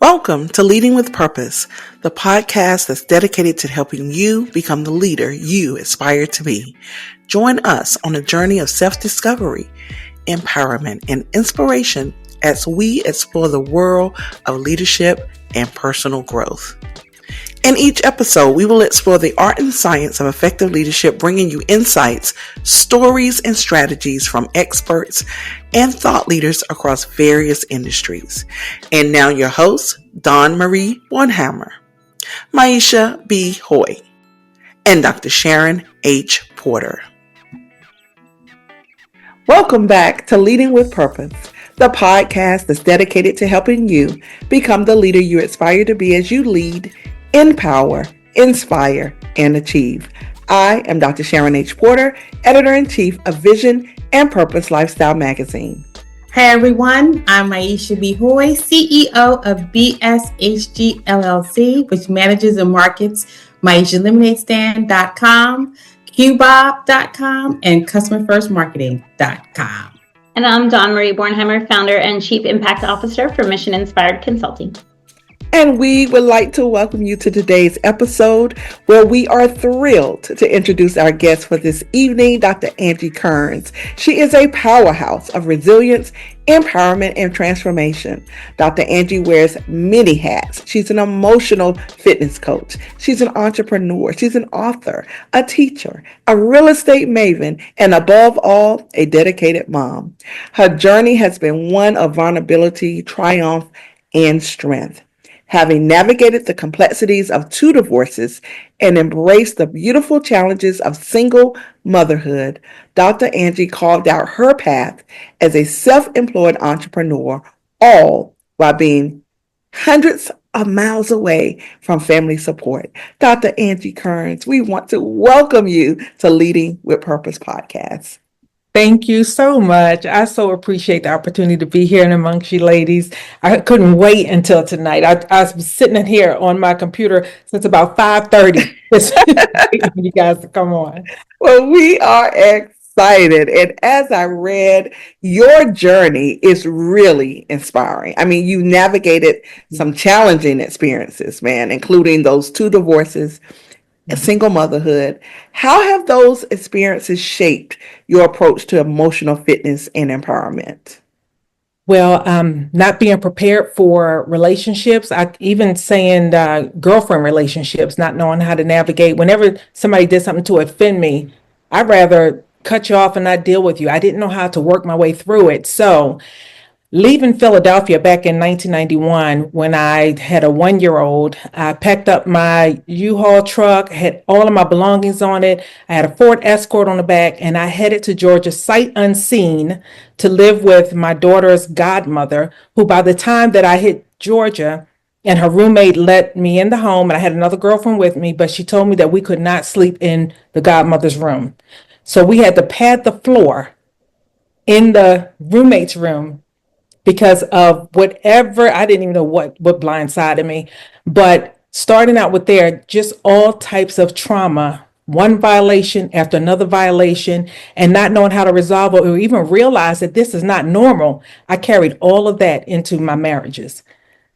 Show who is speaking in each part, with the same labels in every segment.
Speaker 1: Welcome to Leading with Purpose, the podcast that's dedicated to helping you become the leader you aspire to be. Join us on a journey of self-discovery, empowerment, and inspiration as we explore the world of leadership and personal growth. In each episode, we will explore the art and science of effective leadership, bringing you insights, stories, and strategies from experts and thought leaders across various industries. And now your hosts, Dawn Marie Bornhammer, Maisha B. Hoy, and Dr. Sharon H. Porter. Welcome back to Leading with Purpose, the podcast that's dedicated to helping you become the leader you aspire to be as you lead, empower, inspire, and achieve. I am Dr. Sharon H. Porter, Editor-in-Chief of Vision and Purpose Lifestyle Magazine.
Speaker 2: Hey everyone, I'm Maisha B. Hoy, CEO of BSHG LLC, which manages and markets MaishaLemonadeStand.com, QBob.com, and CustomerFirstMarketing.com.
Speaker 3: And I'm Dawn Marie Bornhammer, Founder and Chief Impact Officer for Mission Inspired Consulting.
Speaker 1: And we would like to welcome you to today's episode, where we are thrilled to introduce our guest for this evening, Dr. Angie Kearns. She is a powerhouse of resilience, empowerment, and transformation. Dr. Angie wears many hats. She's an emotional fitness coach. She's an entrepreneur. She's an author, a teacher, a real estate maven, and above all, a dedicated mom. Her journey has been one of vulnerability, triumph, and strength. Having navigated the complexities of 2 divorces and embraced the beautiful challenges of single motherhood, Dr. Angie carved out her path as a self-employed entrepreneur, all while being hundreds of miles away from family support. Dr. Angie Kearns, we want to welcome you to Leading with Purpose podcast.
Speaker 4: Thank you so much. I so appreciate the opportunity to be here and amongst you ladies. I couldn't wait until tonight. I was sitting in here on my computer since about 5:30. Waiting for you guys to come on.
Speaker 1: Well, we are excited. And as I read, your journey is really inspiring. I mean, you navigated some challenging experiences, man, including those 2 divorces, a single motherhood. How have those experiences shaped your approach to emotional fitness and empowerment?
Speaker 4: Well, not being prepared for relationships, even saying girlfriend relationships, not knowing how to navigate. Whenever somebody did something to offend me, I'd rather cut you off and not deal with you. I didn't know how to work my way through it. So leaving Philadelphia back in 1991, when I had a 1-year-old, I packed up my U-Haul truck, had all of my belongings on it. I had a Ford Escort on the back, and I headed to Georgia sight unseen to live with my daughter's godmother, who by the time that I hit Georgia, and her roommate let me in the home, and I had another girlfriend with me, but she told me that we could not sleep in the godmother's room. So we had to pad the floor in the roommate's room because of whatever, I didn't even know what blindsided me. But starting out with there, just all types of trauma, one violation after another violation, and not knowing how to resolve it or even realize that this is not normal. I carried all of that into my marriages.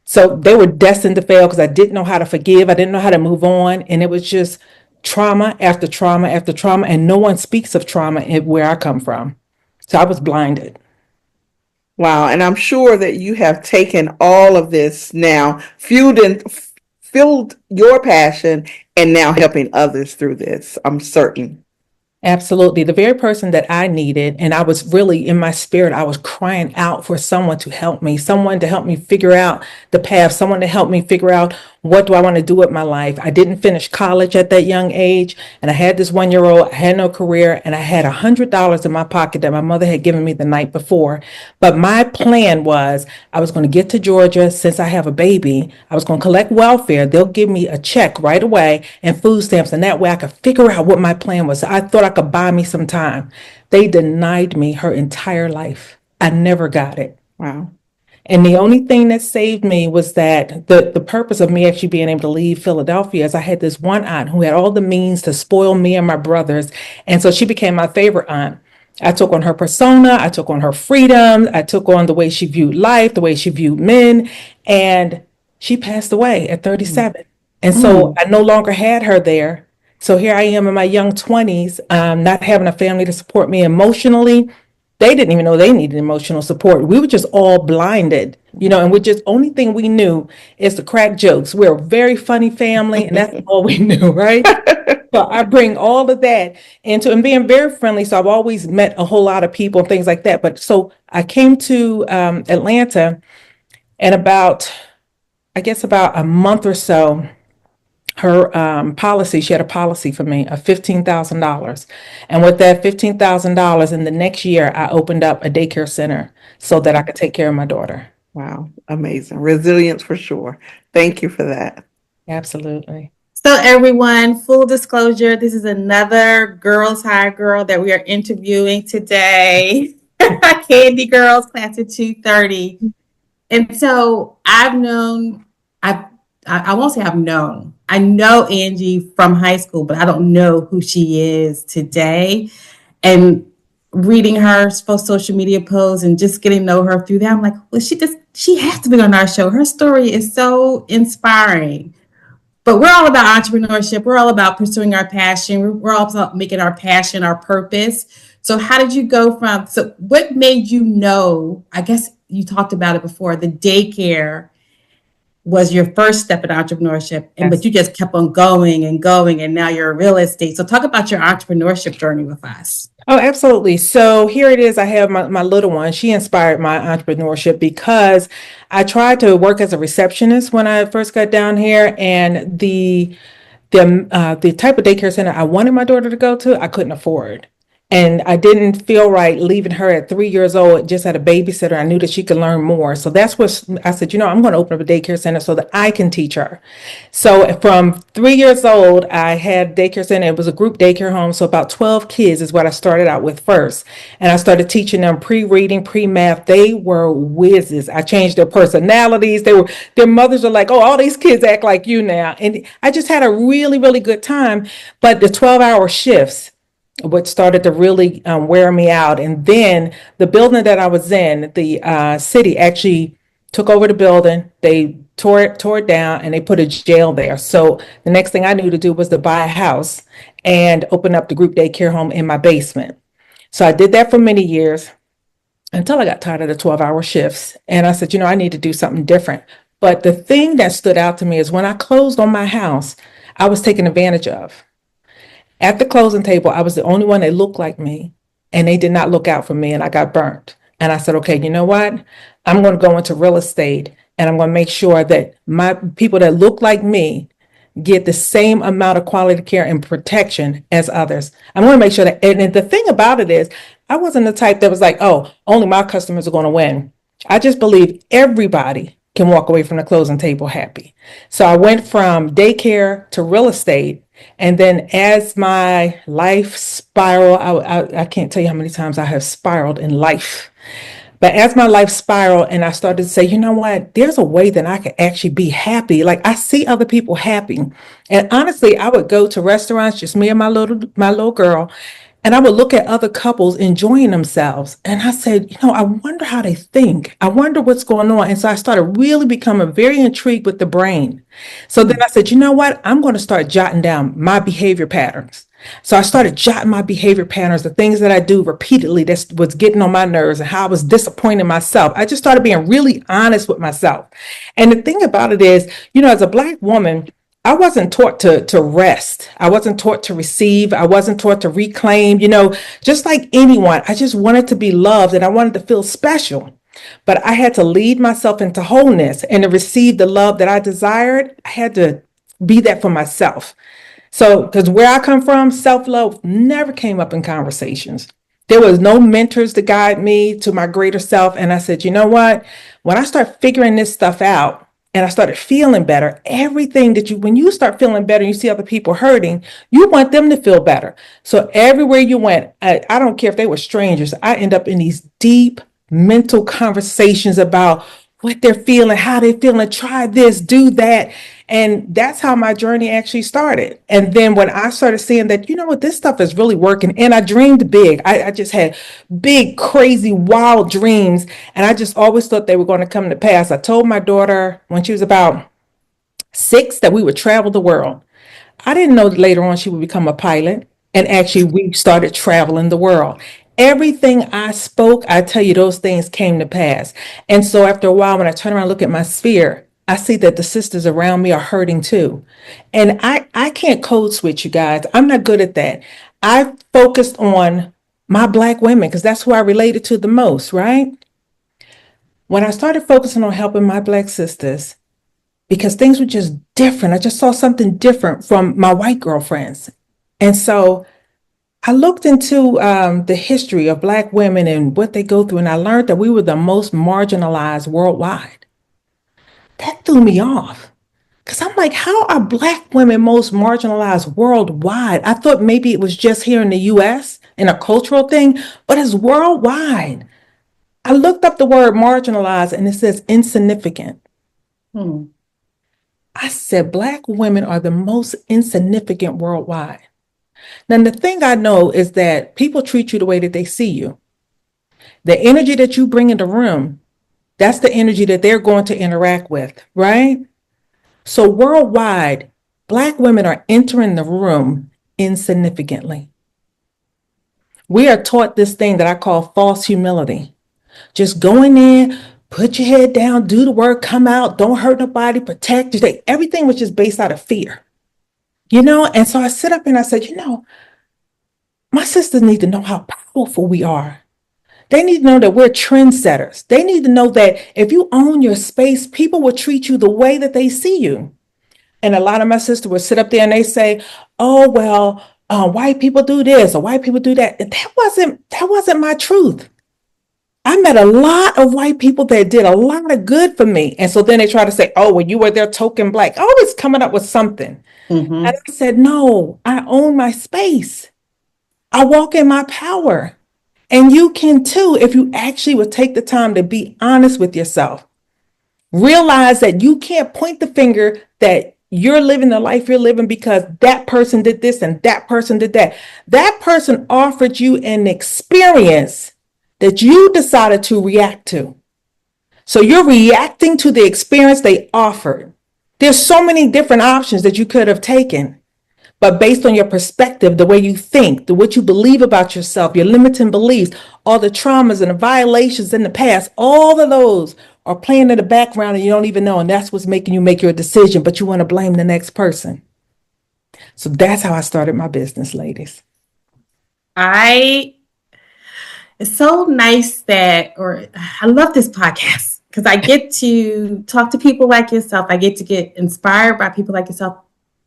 Speaker 4: So they were destined to fail because I didn't know how to forgive. I didn't know how to move on. And it was just trauma after trauma after trauma. And no one speaks of trauma where I come from. So I was blinded.
Speaker 1: Wow. And I'm sure that you have taken all of this now, fueled your passion, and now helping others through this. I'm certain.
Speaker 4: Absolutely. The very person that I needed, and I was really in my spirit, I was crying out for someone to help me figure out the path, someone to help me figure out what do I want to do with my life. I didn't finish college at that young age, and I had this 1-year-old, I had no career, and I had $100 in my pocket that my mother had given me the night before. But my plan was I was going to get to Georgia. Since I have a baby, I was going to collect welfare. They'll give me a check right away and food stamps, and that way I could figure out what my plan was. I thought I could buy me some time. They denied me her entire life. I never got it.
Speaker 1: Wow.
Speaker 4: And the only thing that saved me was that the purpose of me actually being able to leave Philadelphia is I had this one aunt who had all the means to spoil me and my brothers. And so she became my favorite aunt. I took on her persona. I took on her freedom. I took on the way she viewed life, the way she viewed men. And she passed away at 37. And so I no longer had her there. So here I am in my young 20s, not having a family to support me emotionally. They didn't even know they needed emotional support. We were just all blinded, and we just, only thing we knew is to crack jokes. We're a very funny family, and that's all we knew, right? So I bring all of that into, and being very friendly. So I've always met a whole lot of people and things like that. But so I came to Atlanta, and I guess about a month or so, her policy, she had a policy for me of $15,000. And with that $15,000, in the next year, I opened up a daycare center so that I could take care of my daughter.
Speaker 1: Wow, amazing. Resilience for sure. Thank you for that.
Speaker 4: Absolutely.
Speaker 2: So everyone, full disclosure, this is another Girls High girl that we are interviewing today. Candy Girls, class of 230. And so I won't say I've known. I know Angie from high school, but I don't know who she is today. And reading her social media posts and just getting to know her through that, I'm like, well, she has to be on our show. Her story is so inspiring. But we're all about entrepreneurship. We're all about pursuing our passion. We're all about making our passion our purpose. So how did you go so what made you know, I guess you talked about it before, the daycare was your first step in entrepreneurship, but you just kept on going and going, and now you're in real estate. So talk about your entrepreneurship journey with us.
Speaker 4: Oh, absolutely. So here it is. I have my little one. She inspired my entrepreneurship because I tried to work as a receptionist when I first got down here, and the type of daycare center I wanted my daughter to go to, I couldn't afford. And I didn't feel right leaving her at 3 years old, just at a babysitter. I knew that she could learn more. So that's what I said, I'm going to open up a daycare center so that I can teach her. So from 3 years old, I had daycare center. It was a group daycare home. So about 12 kids is what I started out with first. And I started teaching them pre-reading, pre-math. They were whizzes. I changed their personalities. Their mothers are like, oh, all these kids act like you now. And I just had a really, really good time. But the 12-hour shifts, what started to really wear me out. And then the building that I was in, the city actually took over the building. They tore it down, and they put a jail there. So the next thing I knew to do was to buy a house and open up the group daycare home in my basement. So I did that for many years until I got tired of the 12-hour shifts. And I said, I need to do something different. But the thing that stood out to me is when I closed on my house, I was taken advantage of. At the closing table, I was the only one that looked like me, and they did not look out for me, and I got burnt. And I said, okay, you know what? I'm going to go into real estate, and I'm going to make sure that my people that look like me get the same amount of quality care and protection as others. I'm going to make sure that, and the thing about it is, I wasn't the type that was like, oh, only my customers are going to win. I just believe everybody can walk away from the closing table happy. So I went from daycare to real estate. And then as my life spiral, I can't tell you how many times I have spiraled in life. But as my life spiraled and I started to say, you know what, there's a way that I could actually be happy. Like I see other people happy. And honestly, I would go to restaurants, just me and my little girl, and I would look at other couples enjoying themselves. And I said, I wonder how they think. I wonder what's going on. And so I started really becoming very intrigued with the brain. So then I said, you know what? I'm going to start jotting down my behavior patterns. So I started jotting my behavior patterns, the things that I do repeatedly that was getting on my nerves and how I was disappointing myself. I just started being really honest with myself. And the thing about it is, as a Black woman, I wasn't taught to rest. I wasn't taught to receive. I wasn't taught to reclaim, just like anyone. I just wanted to be loved and I wanted to feel special. But I had to lead myself into wholeness and to receive the love that I desired. I had to be that for myself. So, because where I come from, self-love never came up in conversations. There was no mentors to guide me to my greater self. And I said, you know what? When I start figuring this stuff out, and I started feeling better, everything when you start feeling better, you see other people hurting, you want them to feel better. So everywhere you went, I don't care if they were strangers, I end up in these deep mental conversations about what they're feeling, how they're feeling, try this, do that. And that's how my journey actually started. And then when I started seeing that, this stuff is really working, and I dreamed big. I just had big, crazy, wild dreams. And I just always thought they were going to come to pass. I told my daughter when she was about 6, that we would travel the world. I didn't know that later on she would become a pilot. And actually, we started traveling the world. Everything I spoke, I tell you, those things came to pass. And so after a while, when I turn around and look at my sphere, I see that the sisters around me are hurting too. And I can't code switch, you guys. I'm not good at that. I focused on my Black women because that's who I related to the most, right? When I started focusing on helping my Black sisters, because things were just different. I just saw something different from my white girlfriends. And so I looked into the history of Black women and what they go through, and I learned that we were the most marginalized worldwide. That threw me off because I'm like, how are Black women most marginalized worldwide? I thought maybe it was just here in the US in a cultural thing, but it's worldwide. I looked up the word marginalized and it says insignificant.
Speaker 2: Hmm.
Speaker 4: I said, Black women are the most insignificant worldwide. Now, the thing I know is that people treat you the way that they see you. The energy that you bring in the room, that's the energy that they're going to interact with, right? So worldwide, Black women are entering the room insignificantly. We are taught this thing that I call false humility. Just go in there, put your head down, do the work, come out, don't hurt nobody, protect you. Everything was just based out of fear, And so I sit up and I said, my sisters need to know how powerful we are. They need to know that we're trendsetters. They need to know that if you own your space, people will treat you the way that they see you. And a lot of my sisters would sit up there and they say, "Oh well, white people do this or white people do that." And that wasn't my truth. I met a lot of white people that did a lot of good for me, and so then they try to say, "Oh, well, you were their token Black," always coming up with something.
Speaker 2: Mm-hmm.
Speaker 4: And I said, "No, I own my space. I walk in my power." And you can too if you actually would take the time to be honest with yourself. Realize that you can't point the finger that you're living the life you're living because that person did this and that person did that. That person offered you an experience that you decided to react to. So you're reacting to the experience they offered. There's so many different options that you could have taken. But based on your perspective, the way you think, what you believe about yourself, your limiting beliefs, all the traumas and the violations in the past, all of those are playing in the background and you don't even know. And that's what's making you make your decision, but you want to blame the next person. So that's how I started my business, ladies.
Speaker 2: It's so nice I love this podcast because I get to talk to people like yourself. I get to get inspired by people like yourself.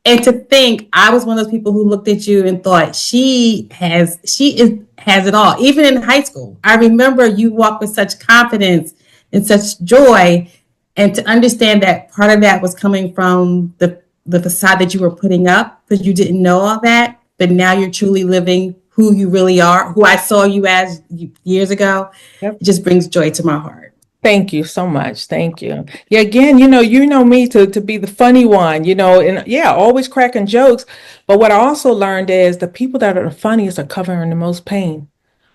Speaker 2: And to think I was one of those people who looked at you and thought she has it all. Even in high school, I remember you walked with such confidence and such joy, and to understand that part of that was coming from the facade that you were putting up because you didn't know all that, but now you're truly living who you really are, who I saw you as years ago.
Speaker 4: Yep.
Speaker 2: It just brings joy to my heart.
Speaker 4: Thank you so much. Thank you. Yeah, again, you know me to be the funny one, and yeah, always cracking jokes. But what I also learned is the people that are the funniest are covering the most pain.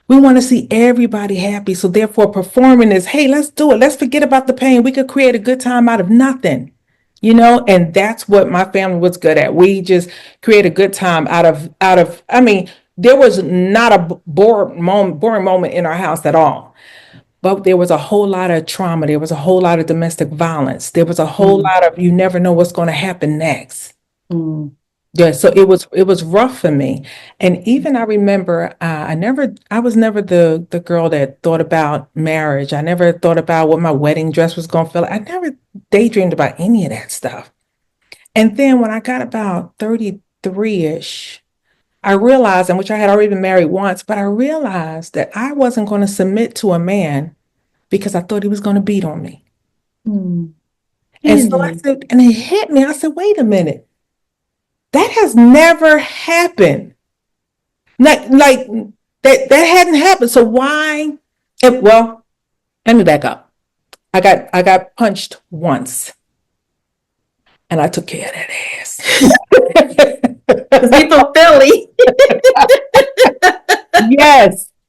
Speaker 4: We want to see everybody happy. So therefore performing is, hey, let's do it. Let's forget about the pain. We could create a good time out of nothing, and that's what my family was good at. We just create a good time out of, I mean, there was not a boring moment in our house at all. But there was a whole lot of trauma. There was a whole lot of domestic violence. There was a whole lot of you never know what's going to happen next. Yeah, so it was rough for me. And even I remember I was never the girl that thought about marriage. I never thought about what my wedding dress was going to feel like. I never daydreamed about any of that stuff. And then when I got about 33-ish, I realized, and which I had already been married once, but I realized that I wasn't going to submit to a man because I thought he was going to beat on me. And so I said, and it hit me. I said, wait a minute. That has never happened. Like that hadn't happened. So why? Well, let me back up. I got punched once. And I took care of that ass.
Speaker 2: Because we from Philly.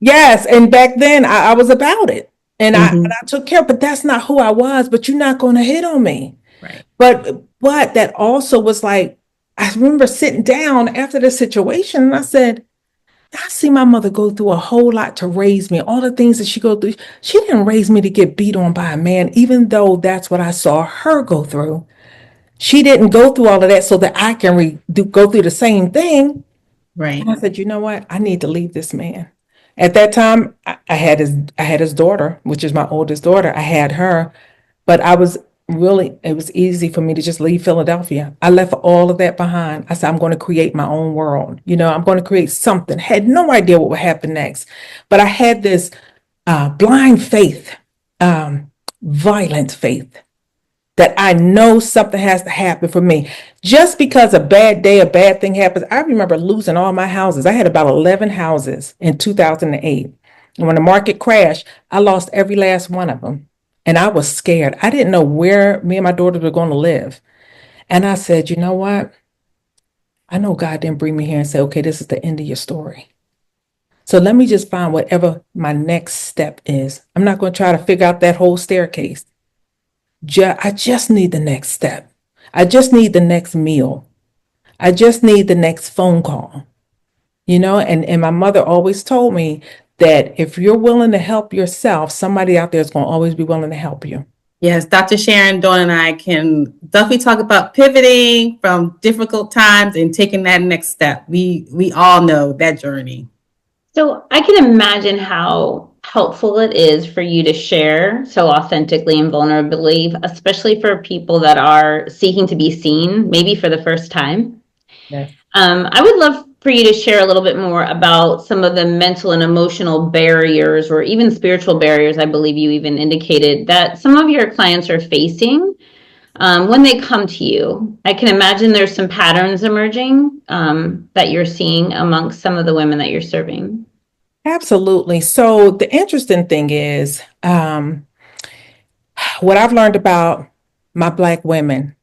Speaker 4: Yes. And back then I was about it. And I took care, but that's not who I was. But you're not going to hit on me.
Speaker 2: Right.
Speaker 4: But But that also was like, I remember sitting down after the situation and I said, I see my mother go through a whole lot to raise me. All the things that she go through, she didn't raise me to get beat on by a man, even though that's what I saw her go through. She didn't go through all of that so that I can go through the same thing. And I
Speaker 2: Right.
Speaker 4: said, you know what? I need to leave this man. At that time, I had his daughter, which is my oldest daughter. I had her, but it was easy for me to just leave Philadelphia. I left all of that behind. I said, I'm going to create my own world. I'm going to create something. Had no idea what would happen next, but I had this blind faith, violent faith that I know something has to happen for me. Just because a bad thing happens. I remember losing all my houses. I had about 11 houses in 2008. And when the market crashed, I lost every last one of them. And I was scared. I didn't know where me and my daughter were going to live. And I said, you know what? I know God didn't bring me here and say, okay, this is the end of your story. So let me just find whatever my next step is. I'm not going to try to figure out that whole staircase. I just need the next step. I just need the next meal. I just need the next phone call. And my mother always told me that if you're willing to help yourself, somebody out there is going to always be willing to help you.
Speaker 2: Yes, Dr. Sharon, Dawn, and I can definitely talk about pivoting from difficult times and taking that next step. We all know that journey.
Speaker 3: So I can imagine how helpful it is for you to share so authentically and vulnerably, especially for people that are seeking to be seen, maybe for the first time.
Speaker 4: Yes.
Speaker 3: I would love for you to share a little bit more about some of the mental and emotional barriers or even spiritual barriers, I believe you even indicated, that some of your clients are facing when they come to you. I can imagine there's some patterns emerging that you're seeing amongst some of the women that you're serving.
Speaker 4: Absolutely. So the interesting thing is, what I've learned about my Black women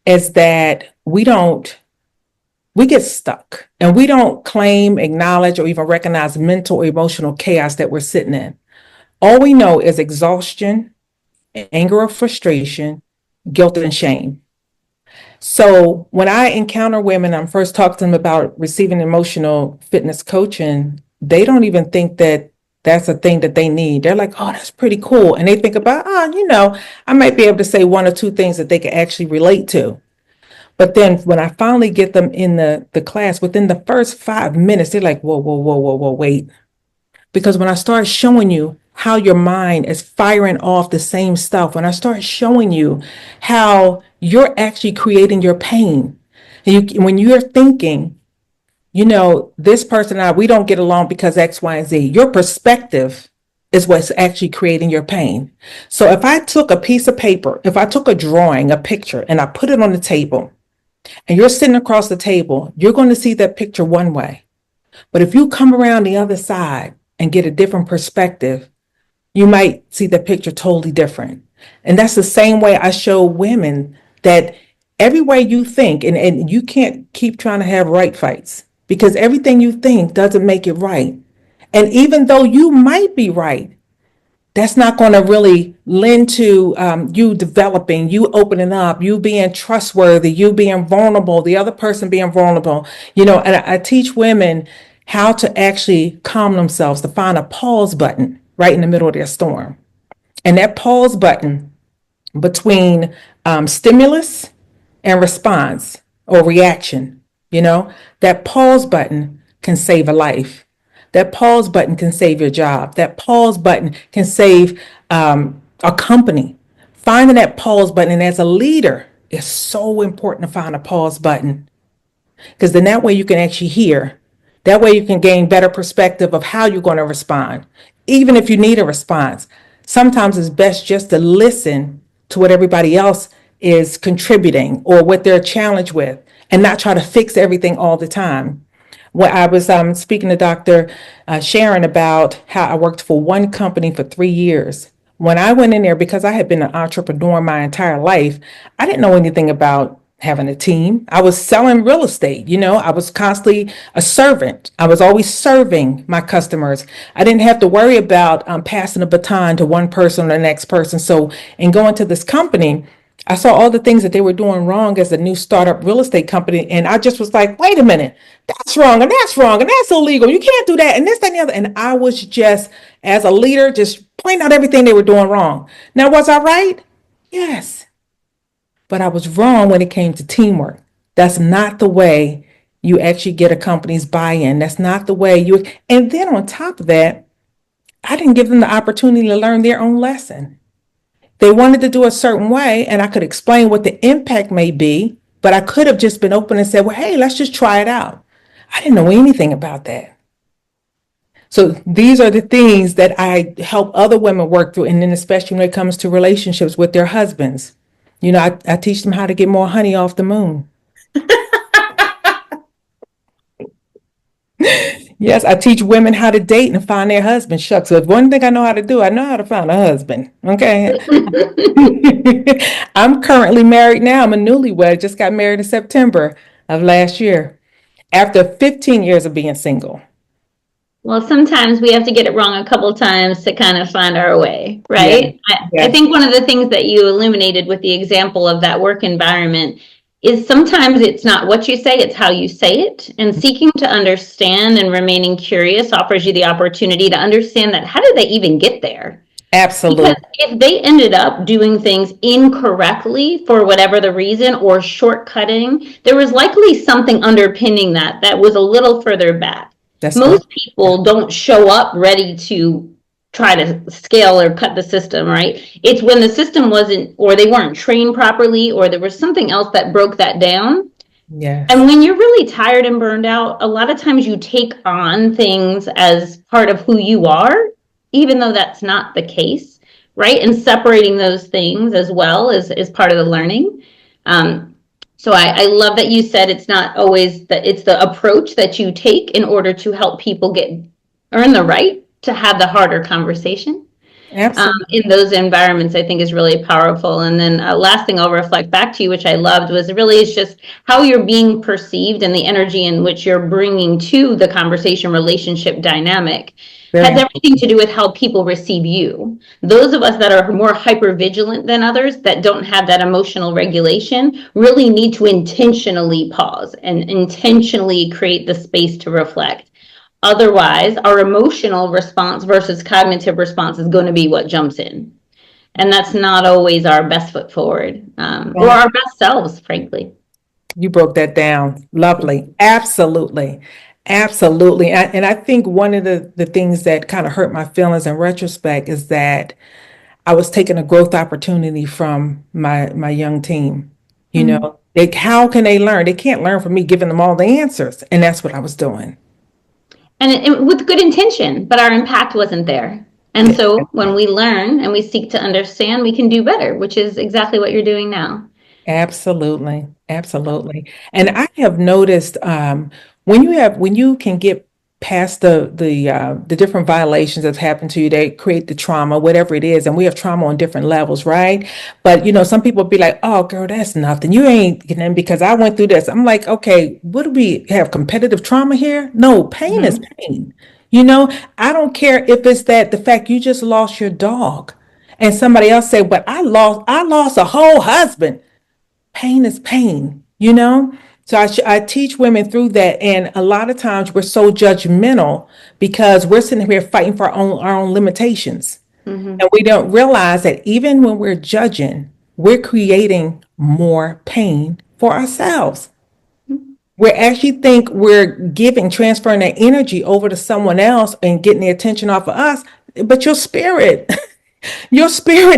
Speaker 4: is that we get stuck and we don't claim, acknowledge, or even recognize mental or emotional chaos that we're sitting in. All we know is exhaustion, anger or frustration, guilt and shame. So when I encounter women, I'm first talking to them about receiving emotional fitness coaching, they don't even think that that's a thing that they need. They're like, oh, that's pretty cool. And they think about, I might be able to say one or two things that they can actually relate to. But then when I finally get them in the class, within the first 5 minutes, they're like, whoa, whoa, whoa, whoa, whoa, wait. Because when I start showing you how your mind is firing off the same stuff, when I start showing you how you're actually creating your pain, when you're thinking, this person and I, we don't get along because X, Y, and Z, your perspective is what's actually creating your pain. So if I took a piece of paper, if I took a drawing, a picture, and I put it on the table, and you're sitting across the table, you're going to see that picture one way. But if you come around the other side and get a different perspective, you might see the picture totally different. And that's the same way I show women that every way you think, and you can't keep trying to have right fights because everything you think doesn't make it right. And even though you might be right, that's not going to really lend to you developing, you opening up, you being trustworthy, you being vulnerable, the other person being vulnerable. And I teach women how to actually calm themselves, to find a pause button right in the middle of their storm. And that pause button between stimulus and response or reaction, that pause button can save a life. That pause button can save your job. That pause button can save a company. Finding that pause button, and as a leader, it's so important to find a pause button because then that way you can actually hear. That way you can gain better perspective of how you're going to respond. Even if you need a response, sometimes it's best just to listen to what everybody else is contributing or what they're challenged with and not try to fix everything all the time. When I was speaking to Dr. Sharon about how I worked for one company for 3 years. When I went in there, because I had been an entrepreneur my entire life, I didn't know anything about having a team. I was selling real estate. I was constantly a servant. I was always serving my customers. I didn't have to worry about passing a baton to one person or the next person. So in going to this company, I saw all the things that they were doing wrong as a new startup real estate company. And I just was like, wait a minute, that's wrong and that's wrong and that's illegal. You can't do that and this, that, and the other. And I was just, as a leader, just pointing out everything they were doing wrong. Now, was I right? Yes. But I was wrong when it came to teamwork. That's not the way you actually get a company's buy-in. That's not the way you, and then on top of that, I didn't give them the opportunity to learn their own lesson. They wanted to do a certain way, and I could explain what the impact may be, but I could have just been open and said, well, hey, let's just try it out. I didn't know anything about that. So these are the things that I help other women work through, and then especially when it comes to relationships with their husbands. I teach them how to get more honey off the moon. Yes, I teach women how to date and find their husband. Shucks, so if one thing I know how to do, I know how to find a husband. Okay. I'm currently married now. I'm a newlywed. Just got married in September of last year after 15 years of being single.
Speaker 3: Well, sometimes we have to get it wrong a couple times to kind of find our way, right?
Speaker 4: Yeah.
Speaker 3: I think one of the things that you illuminated with the example of that work environment is sometimes it's not what you say, it's how you say it. And seeking to understand and remaining curious offers you the opportunity to understand that how did they even get there?
Speaker 4: Absolutely.
Speaker 3: Because if they ended up doing things incorrectly for whatever the reason or shortcutting, there was likely something underpinning that was a little further back. Most people don't show up ready to try to scale or cut the system, right? It's when the system wasn't, or they weren't trained properly, or there was something else that broke that down.
Speaker 4: Yes.
Speaker 3: And when you're really tired and burned out, a lot of times you take on things as part of who you are, even though that's not the case, right? And separating those things as well is part of the learning. So I love that you said it's not always that it's the approach that you take in order to help people earn the right to have the harder conversation. In those environments, I think is really powerful. And then last thing I'll reflect back to you, which I loved, was really it's just how you're being perceived and the energy in which you're bringing to the conversation relationship dynamic. Has everything to do with how people receive you. Those of us that are more hypervigilant than others that don't have that emotional regulation really need to intentionally pause and intentionally create the space to reflect. Otherwise, our emotional response versus cognitive response is going to be what jumps in. And that's not always our best foot forward or our best selves, frankly.
Speaker 4: You broke that down. Lovely. Absolutely. Absolutely. And I think one of the things that kind of hurt my feelings in retrospect is that I was taking a growth opportunity from my young team. How can they learn? They can't learn from me giving them all the answers. And that's what I was doing.
Speaker 3: And with good intention, but our impact wasn't there. And so when we learn and we seek to understand, we can do better, which is exactly what you're doing now.
Speaker 4: Absolutely. Absolutely. And I have noticed when you can get past the different violations that happen to you, they create the trauma, whatever it is, and we have trauma on different levels, right? But some people be like, "Oh, girl, that's nothing. You ain't getting because I went through this." I'm like, "Okay, what do we have competitive trauma here? No, pain is pain. I don't care if it's the fact you just lost your dog, and somebody else say, "But I lost a whole husband." Pain is pain. So I teach women through that. And a lot of times we're so judgmental because we're sitting here fighting for our own limitations. And we don't realize that even when we're judging, we're creating more pain for ourselves. We actually think we're transferring that energy over to someone else and getting the attention off of us. But your spirit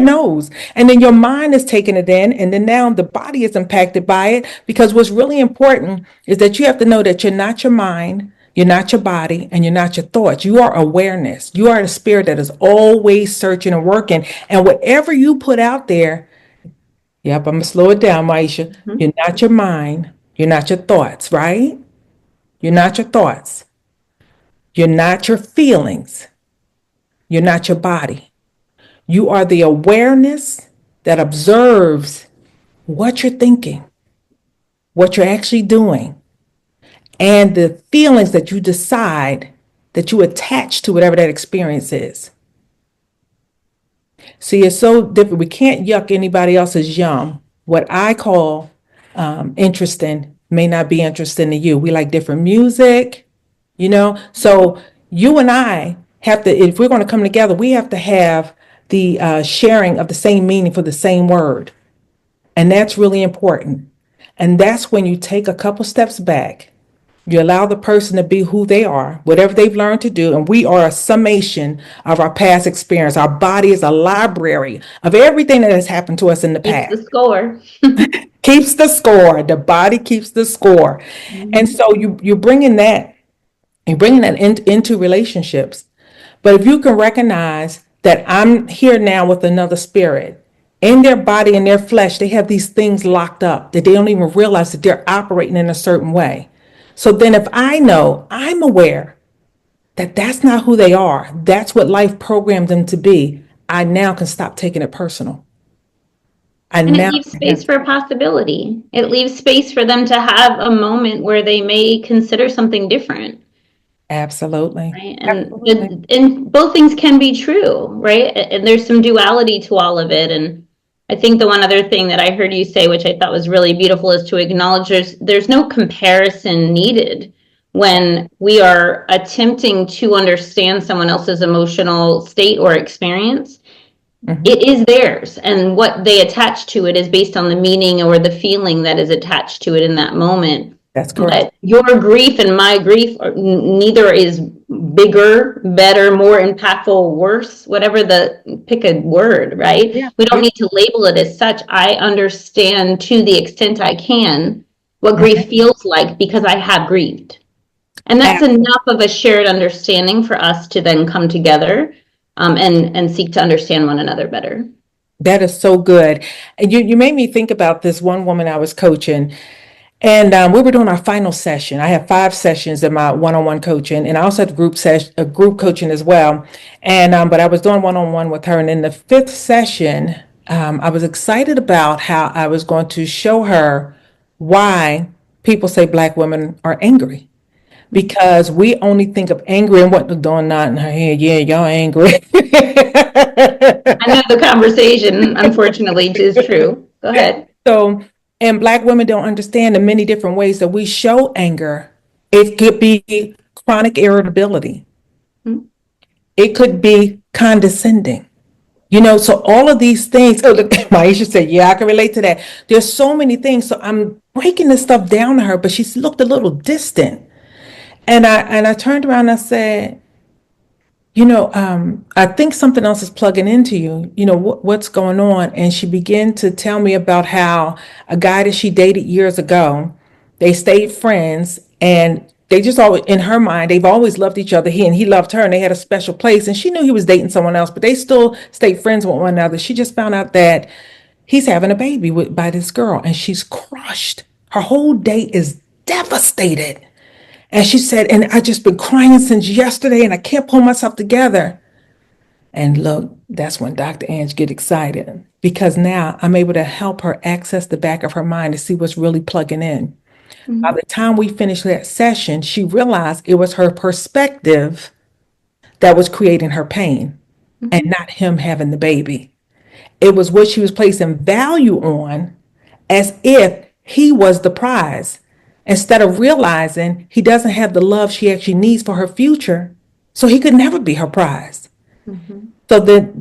Speaker 4: knows. And then your mind is taking it in. And then now the body is impacted by it. Because what's really important is that you have to know that you're not your mind, you're not your body, and you're not your thoughts. You are awareness. You are the spirit that is always searching and working. And whatever you put out there, yep, I'm going to slow it down, Maisha. You're not your mind. You're not your thoughts, right? You're not your thoughts. You're not your feelings. You're not your body. You are the awareness that observes what you're thinking, what you're actually doing, and the feelings that you decide that you attach to whatever that experience is. See, it's so different. We can't yuck anybody else's yum what I call interesting may not be interesting to you. We like different music, So you and I have to, if we're going to come together, we have to have the sharing of the same meaning for the same word. And that's really important. And that's when you take a couple steps back. You allow the person to be who they are, whatever they've learned to do. And we are a summation of our past experience. Our body is a library of everything that has happened to us in the
Speaker 3: Keeps the
Speaker 4: past.
Speaker 3: score.
Speaker 4: Keeps the score. The body keeps the score. And
Speaker 3: Mhm.
Speaker 4: so you're bringing that into relationships. But if you can recognize that I'm here now with another spirit, in their body and their flesh, they have these things locked up that they don't even realize that they're operating in a certain way. So then, if I know, I'm aware that that's not who they are, that's what life programmed them to be, I now can stop taking it personal. I
Speaker 3: And it
Speaker 4: now
Speaker 3: leaves
Speaker 4: can have,
Speaker 3: space for possibility. It leaves space for them to have a moment where they may consider something different.
Speaker 4: absolutely.
Speaker 3: Right.
Speaker 4: Absolutely.
Speaker 3: And both things can be true, right? And there's some duality to all of it. And I think the one other thing that I heard you say, which I thought was really beautiful, is to acknowledge there's no comparison needed when we are attempting to understand someone else's emotional state or experience.
Speaker 4: Mhm.
Speaker 3: It is theirs, and what they attach to it is based on the meaning or the feeling that is attached to it in that moment.
Speaker 4: That's correct.
Speaker 3: But your grief and my grief, neither is bigger, better, more impactful, worse, whatever pick a word, right?
Speaker 4: Yeah.
Speaker 3: We don't
Speaker 4: Yeah.
Speaker 3: need to label it as such. I understand to the extent I can what grief
Speaker 4: Mhm.
Speaker 3: feels like because I have grieved. And that's enough of a shared understanding for us to then come together, and seek to understand one another better.
Speaker 4: That is so good. And you made me think about this one woman I was coaching, and we were doing our final session. I have 5 sessions in my one-on-one coaching, and I also have group coaching as well. And but I was doing one-on-one with her, and in the 5th session, I was excited about how I was going to show her why people say Black women are angry. Because we only think of angry and what they're doing, not in her head. Yeah, y'all angry.
Speaker 3: I know the conversation, unfortunately, is true. Go ahead.
Speaker 4: So, and Black women don't understand the many different ways that we show anger. It could be chronic irritability.
Speaker 3: Mm.
Speaker 4: It could be condescending. So all of these things. Oh, look, Maisha said, "Yeah, I can relate to that." There's so many things. So I'm breaking this stuff down to her, but she's looked a little distant. And I turned around and I said, I think something else is plugging into you. What's going on? And she began to tell me about how a guy that she dated years ago, they stayed friends, and they just always, in her mind, they've always loved each other. He loved her, and they had a special place. And she knew he was dating someone else, but they still stayed friends with one another. She just found out that he's having a baby by this girl, and she's crushed. Her whole day is devastated. And she said, and I just been crying since yesterday and I can't pull myself together. And look, that's when Dr. Ange get excited because now I'm able to help her access the back of her mind to see what's really plugging in. By
Speaker 3: Mhm.
Speaker 4: the time we finished that session, she realized it was her perspective that was creating her pain and
Speaker 3: Mhm.
Speaker 4: not him having the baby. It was what she was placing value on as if he was the prize instead of realizing he doesn't have the love she actually needs for her future. So he could never be her prize.
Speaker 3: Mhm.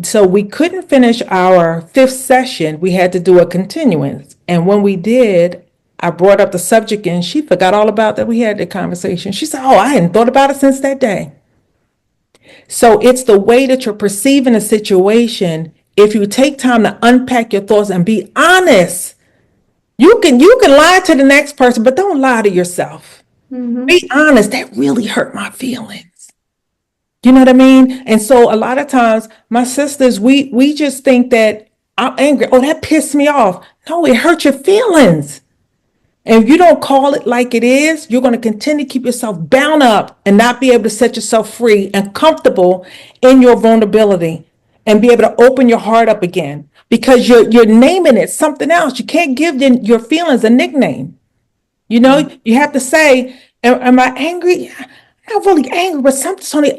Speaker 4: So we couldn't finish our 5th session. We had to do a continuance. And when we did, I brought up the subject and she forgot all about that. We had the conversation. She said, "Oh, I hadn't thought about it since that day." So it's the way that you're perceiving a situation. If you take time to unpack your thoughts and be honest, you can lie to the next person, but don't lie to yourself. Be
Speaker 3: Mhm.
Speaker 4: honest. That really hurt my feelings. You know what I mean? And so a lot of times, my sisters, we just think that I'm angry. Oh, that pissed me off. No, it hurt your feelings. And if you don't call it like it is, you're going to continue to keep yourself bound up and not be able to set yourself free and comfortable in your vulnerability and be able to open your heart up again because you're naming it something else. You can't give your feelings a nickname. You have to say, am I angry? I'm not really angry, but something, Tony,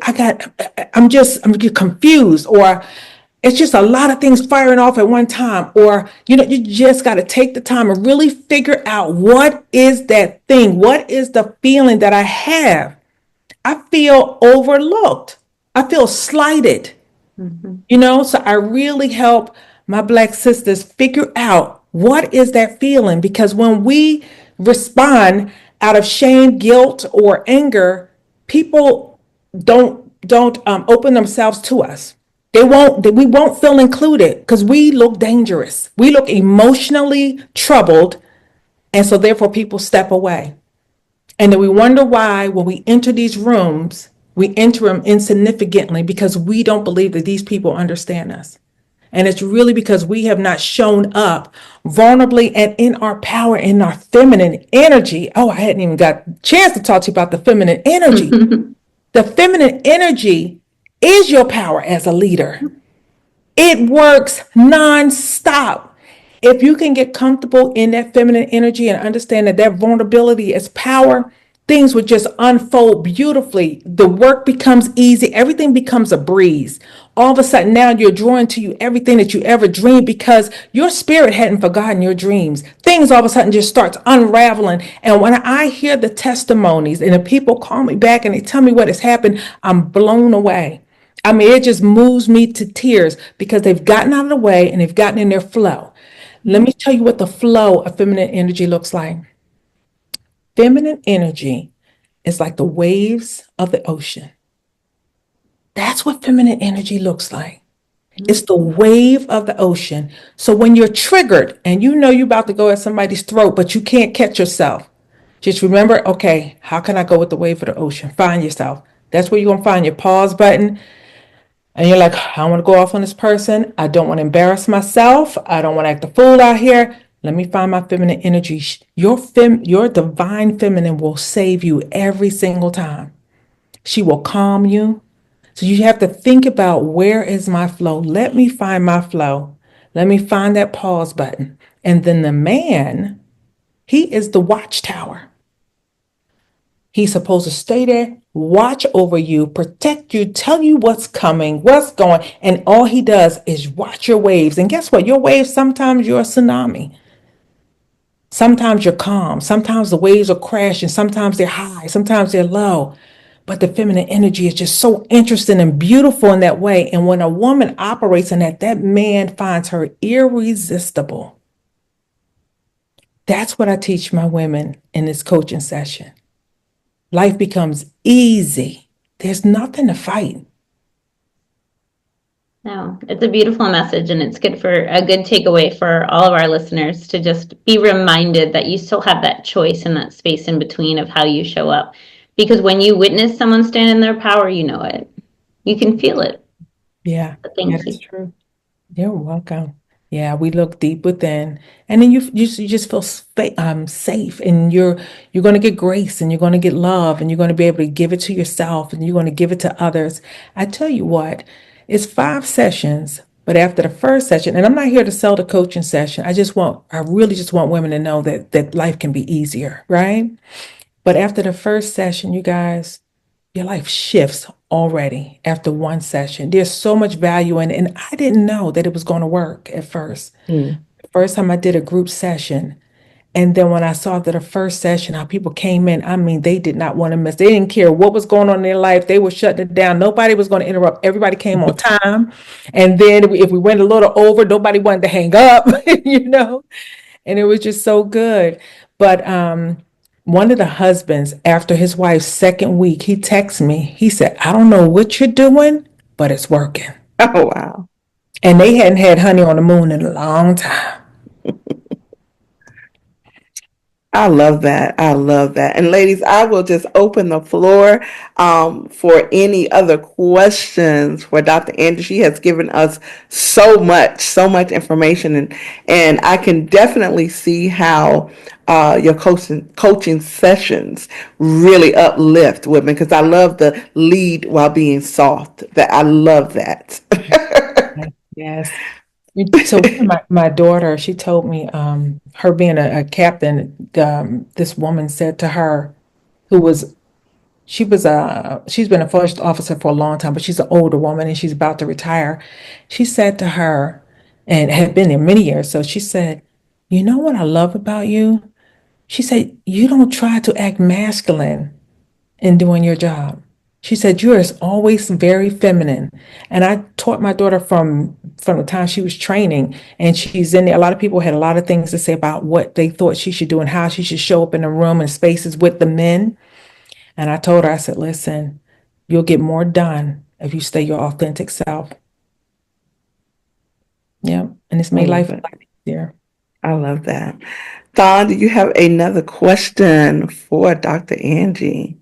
Speaker 4: I'm just confused, or It's just a lot of things firing off at one time. Or, you just got to take the time and really figure out what is that thing? What is the feeling that I have? I feel overlooked. I feel slighted. So I really help my Black sisters figure out what is that feeling, because when we respond out of shame, guilt, or anger, people don't open themselves to us. We won't feel included because we look dangerous. We look emotionally troubled, and so therefore people step away. And then we wonder why, when we enter these rooms, we enter them insignificantly because we don't believe that these people understand us. And it's really because we have not shown up vulnerably and in our power, in our feminine energy. Oh, I hadn't even got a chance to talk to you about the feminine energy. The feminine energy is your power as a leader. It works nonstop. If you can get comfortable in that feminine energy and understand that vulnerability is power, things would just unfold beautifully. The work becomes easy. Everything becomes a breeze. All of a sudden now you're drawing to you everything that you ever dreamed, because your spirit hadn't forgotten your dreams. Things all of a sudden just starts unraveling. And when I hear the testimonies and the people call me back and they tell me what has happened, I'm blown away. I mean, it just moves me to tears because they've gotten out of the way and they've gotten in their flow. Let me tell you what the flow of feminine energy looks like. Feminine energy is like the waves of the ocean. That's what feminine energy looks like. It's the wave of the ocean. So when you're triggered and you're about to go at somebody's throat, but you can't catch yourself, just remember, okay, how can I go with the wave of the ocean? Find yourself. That's where you're going to find your pause button. And you're like, I don't want to go off on this person. I don't want to embarrass myself. I don't want to act a fool out here. Let me find my feminine energy. Your divine feminine will save you every single time. She will calm you. So you have to think about, where is my flow? Let me find my flow. Let me find that pause button. And then the man, he is the watchtower. He's supposed to stay there, watch over you, protect you, tell you what's coming, what's going. And all he does is watch your waves. And guess what? Your waves, sometimes you're a tsunami. Sometimes you're calm. Sometimes the waves are crashing. Sometimes they're high. Sometimes they're low. But the feminine energy is just so interesting and beautiful in that way. And when a woman operates in that man finds her irresistible. That's what I teach my women in this coaching session. Life becomes easy. There's nothing to fight.
Speaker 3: No, it's a beautiful message, and it's good for a good takeaway for all of our listeners to just be reminded that you still have that choice and that space in between of how you show up. Because when you witness someone stand in their power, you know it. You can feel it.
Speaker 4: Yeah,
Speaker 3: So thank you.
Speaker 4: that's true. You're welcome. Yeah, we look deep within, and then you just feel safe, and you're going to get grace, and you're going to get love, and you're going to be able to give it to yourself, and you're going to give it to others. I tell you what, it's 5 sessions, but after the first session, and I'm not here to sell the coaching session. I really just want women to know that life can be easier, right? But after the first session, you guys, your life shifts already after one session. There's so much value in it. And I didn't know that it was going to work at first. The first time I did a group session. And then when I saw that the first session, how people came in, I mean, they did not want to miss. They didn't care what was going on in their life. They were shutting it down. Nobody was going to interrupt. Everybody came on time. And then if we went a little over, nobody wanted to hang up, and it was just so good. But one of the husbands, after his wife's second week, he texted me. He said, I don't know what you're doing, but it's working.
Speaker 1: Oh, wow.
Speaker 4: And they hadn't had honey on the moon in a long time.
Speaker 1: I love that. I love that. And ladies, I will just open the floor for any other questions for Dr. Angie. She has given us so much information, and I can definitely see how your coaching sessions really uplift women, because I love the lead while being soft. That I love that.
Speaker 4: Yes. So my daughter, she told me, her being a captain, this woman said to her, who was she's been a first officer for a long time, but she's an older woman and she's about to retire. She said to her, and had been there many years. So she said, "You know what I love about you?" She said, "You don't try to act masculine in doing your job." She said, "You are always very feminine." And I taught my daughter from the time she was training, and she's in there. A lot of people had a lot of things to say about what they thought she should do and how she should show up in the room and spaces with the men. And I told her, I said, "Listen, you'll get more done if you stay your authentic self." Yeah. And it's
Speaker 1: I
Speaker 4: made
Speaker 1: love
Speaker 4: life a
Speaker 1: it.
Speaker 4: lot easier.
Speaker 1: I love that. Dawn, do you have another question for Dr. Angie?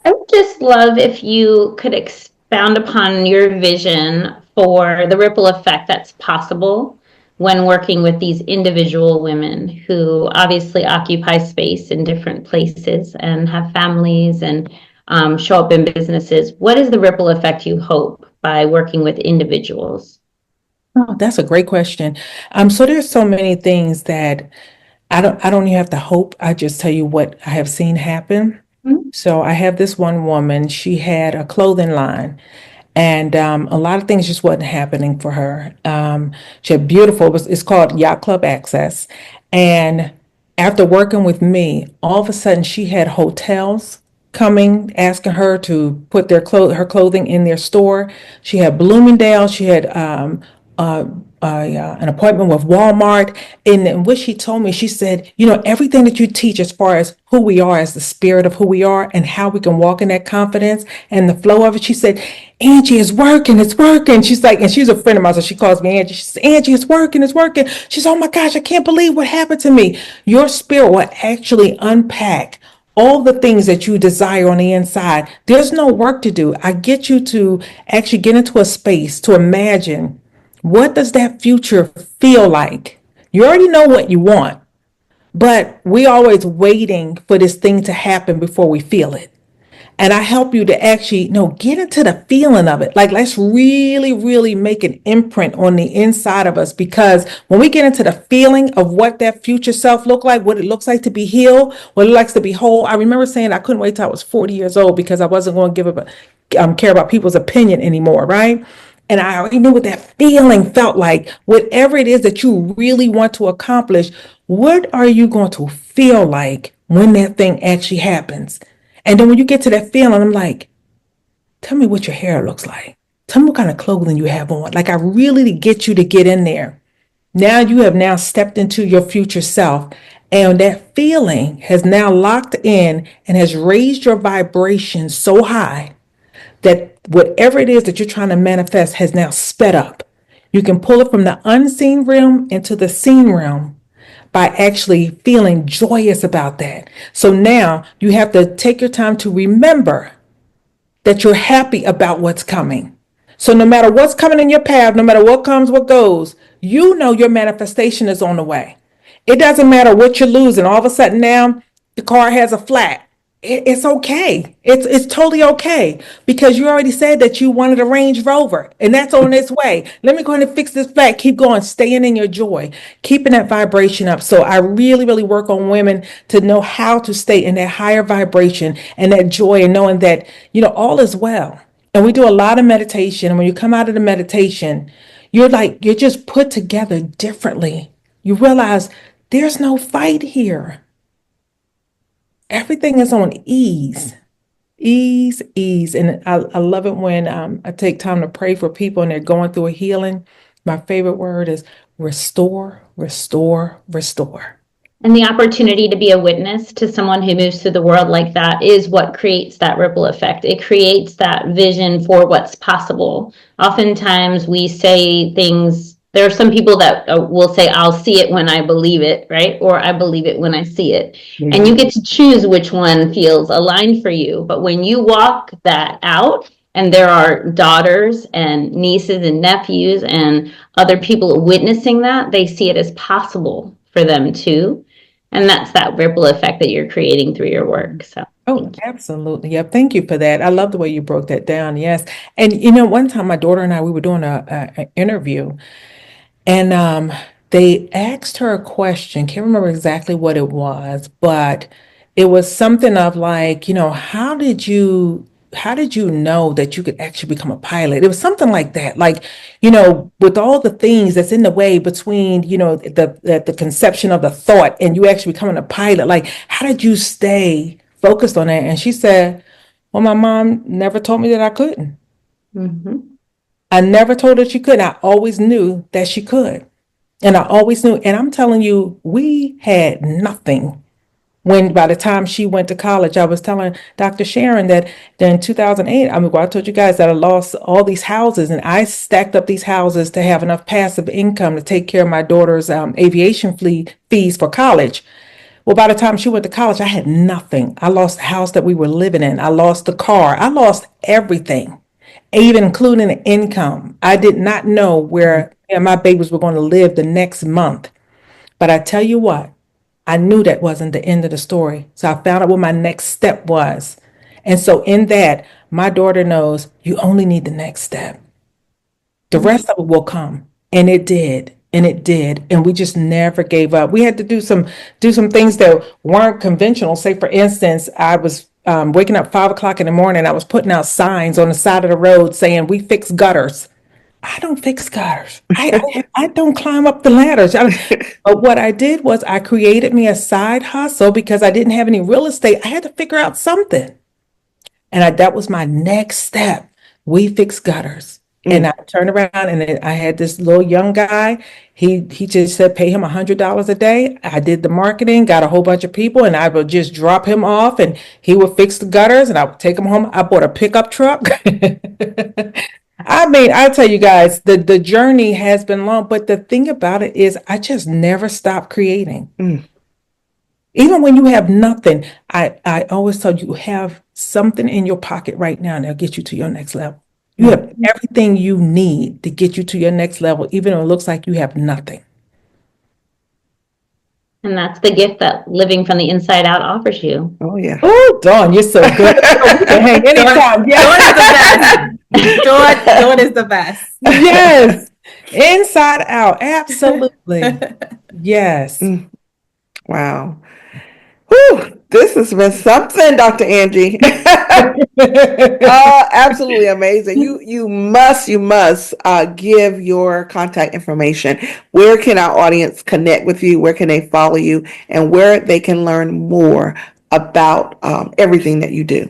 Speaker 3: I would just love if you could expound upon your vision for the ripple effect that's possible when working with these individual women who obviously occupy space in different places and have families and show up in businesses. What is the ripple effect you hope by working with individuals?
Speaker 4: Oh, that's a great question. So there's so many things that I don't even have to hope. I just tell you what I have seen happen.
Speaker 3: Mhm.
Speaker 4: So I have this one woman, she had a clothing line, and a lot of things just wasn't happening for her. She had beautiful, it's called Yacht Club Access. And after working with me, all of a sudden she had hotels coming, asking her to put her clothing in their store. She had Bloomingdale, she had uh, an appointment with Walmart. And what she told me, she said, everything that you teach as far as who we are, as the spirit of who we are, and how we can walk in that confidence and the flow of it. She said, "Angie, it's working, it's working." She's like, and she's a friend of mine, so she calls me Angie. She says, "Angie, it's working, it's working." She's, "Oh my gosh, I can't believe what happened to me." Your spirit will actually unpack all the things that you desire on the inside. There's no work to do. I get you to actually get into a space to imagine, what does that future feel like? You already know what you want, but we always waiting for this thing to happen before we feel it. And I help you to actually get into the feeling of it. Like, let's really, really make an imprint on the inside of us, because when we get into the feeling of what that future self look like, what it looks like to be healed, what it likes to be whole. I remember saying I couldn't wait till I was 40 years old because I wasn't going to care about people's opinion anymore, right? And I already knew what that feeling felt like. Whatever it is that you really want to accomplish, what are you going to feel like when that thing actually happens? And then when you get to that feeling, I'm like, tell me what your hair looks like. Tell me what kind of clothing you have on. Like, I really get you to get in there. Now you have now stepped into your future self. And that feeling has now locked in and has raised your vibration so high that whatever it is that you're trying to manifest has now sped up. You can pull it from the unseen realm into the seen realm by actually feeling joyous about that. So now you have to take your time to remember that you're happy about what's coming. So no matter what's coming in your path, no matter what comes, what goes, your manifestation is on the way. It doesn't matter what you're losing. All of a sudden now the car has a flat. It's okay. It's totally okay, because you already said that you wanted a Range Rover and that's on its way. Let me go ahead and fix this flat. Keep going, staying in your joy, keeping that vibration up. So I really, really work on women to know how to stay in that higher vibration and that joy, and knowing that, all is well. And we do a lot of meditation. And when you come out of the meditation, you're just put together differently. You realize there's no fight here. Everything is on ease, ease, ease. And I love it when I take time to pray for people and they're going through a healing. My favorite word is restore, restore, restore.
Speaker 3: And the opportunity to be a witness to someone who moves through the world like that is what creates that ripple effect. It creates that vision for what's possible. Oftentimes we say things, there are some people that will say, "I'll see it when I believe it," right? Or "I believe it when I see it."
Speaker 1: Yeah.
Speaker 3: And you get to choose which one feels aligned for you. But when you walk that out, and there are daughters and nieces and nephews and other people witnessing that, they see it as possible for them too. And that's that ripple effect that you're creating through your work. So,
Speaker 4: Oh, absolutely. Yeah. Thank you for that. I love the way you broke that down. Yes. And one time my daughter and I, we were doing an interview, and they asked her a question. Can't remember exactly what it was, but it was something of like, how did you know that you could actually become a pilot? It was something like that. Like, with all the things that's in the way between, the conception of the thought and you actually becoming a pilot, like, how did you stay focused on that? And she said, well, my mom never told me that I couldn't.
Speaker 3: Mm-hmm.
Speaker 4: I never told her she couldn't. I always knew that she could. And I always knew. And I'm telling you, we had nothing. When by the time she went to college, I was telling Dr. Sharon that in 2008, I told you guys that I lost all these houses and I stacked up these houses to have enough passive income to take care of my daughter's aviation fees for college. Well, by the time she went to college, I had nothing. I lost the house that we were living in. I lost the car. I lost everything, even including the income. I did not know where my babies were going to live the next month. But I tell you what, I knew that wasn't the end of the story. So I found out what my next step was. And so in that, my daughter knows you only need the next step. The rest of it will come. And it did. And it did. And we just never gave up. We had to do some things that weren't conventional. Say, for instance, I was waking up 5 o'clock in the morning. I was putting out signs on the side of the road saying, we fix gutters. I don't fix gutters. I don't climb up the ladders. But what I did was I created me a side hustle because I didn't have any real estate. I had to figure out something. And that was my next step. We fix gutters. And I turned around and then I had this little young guy. He just said, pay him $100 a day. I did the marketing, got a whole bunch of people, and I would just drop him off and he would fix the gutters and I would take him home. I bought a pickup truck. I mean, I tell you guys, the journey has been long, but the thing about it is I just never stop creating. Even when you have nothing, I always tell you have something in your pocket right now and that'll get you to your next level. You have everything you need to get you to your next level, even though it looks like you have nothing.
Speaker 3: And that's the gift that living from the inside out offers you.
Speaker 1: Oh, yeah.
Speaker 4: Oh, Dawn, you're so good. We can hang anytime.
Speaker 2: Dawn is the best.
Speaker 4: Yes. Inside out. Absolutely. Yes.
Speaker 1: Wow. Whew, this has been something, Dr. Angie. Absolutely amazing. You must give your contact information. Where can our audience connect with you? Where can they follow you? And where they can learn more about everything that you do?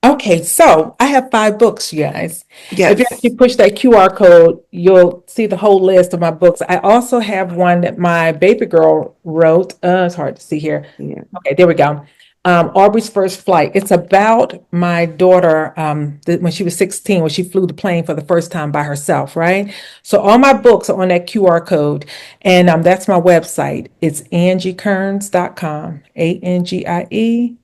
Speaker 4: Okay, so I have 5 books, you guys.
Speaker 1: Yes.
Speaker 4: If you actually push that QR code, you'll see the whole list of my books. I also have one that my baby girl wrote. It's hard to see here.
Speaker 1: Yeah.
Speaker 4: Okay, there we go. Aubrey's First Flight. It's about my daughter when she was 16, when she flew the plane for the first time by herself, right? So all my books are on that QR code, and that's my website. It's angiekearns.com, AngieKearns.com.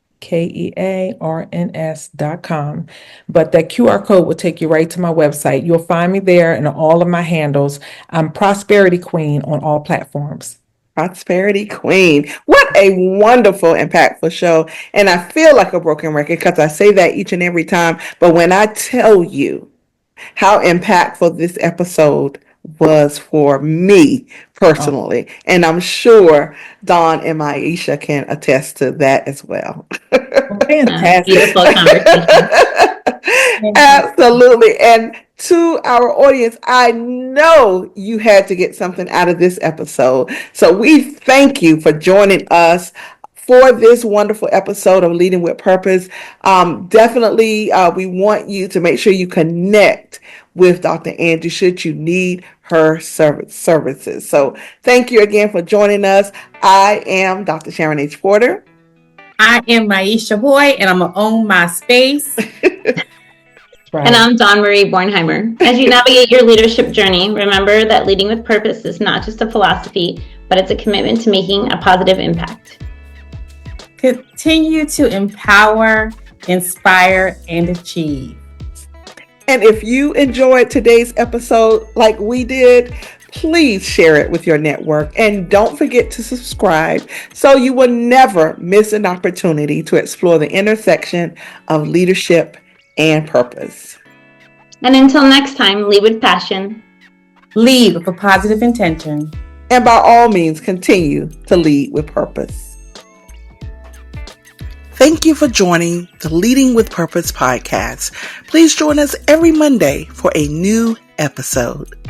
Speaker 4: But that QR code will take you right to my website. You'll find me there and all of my handles. I'm Prosperity Queen on all platforms.
Speaker 1: Prosperity Queen. What a wonderful, impactful show. And I feel like a broken record because I say that each and every time. But when I tell you how impactful this episode was for me personally, and I'm sure Dawn and Maisha can attest to that as well.
Speaker 4: Fantastic.
Speaker 3: Beautiful conversation.
Speaker 1: Absolutely. And to our audience, I know you had to get something out of this episode. So we thank you for joining us for this wonderful episode of Leading with Purpose. Definitely, we want you to make sure you connect with Dr. Angie should you need her services. So thank you again for joining us. I am Dr. Sharon H. Porter.
Speaker 2: I am Maisha Boy, and I'm going to own my space.
Speaker 3: Right. And I'm Dawn Marie Bornheimer. As you navigate your leadership journey, remember that leading with purpose is not just a philosophy, but it's a commitment to making a positive impact.
Speaker 2: Continue to empower, inspire, and achieve.
Speaker 1: And if you enjoyed today's episode like we did, please share it with your network. And don't forget to subscribe so you will never miss an opportunity to explore the intersection of leadership and purpose.
Speaker 3: And until next time, lead with passion.
Speaker 2: Lead with a positive intention.
Speaker 1: And by all means, continue to lead with purpose. Thank you for joining the Leading with Purpose podcast. Please join us every Monday for a new episode.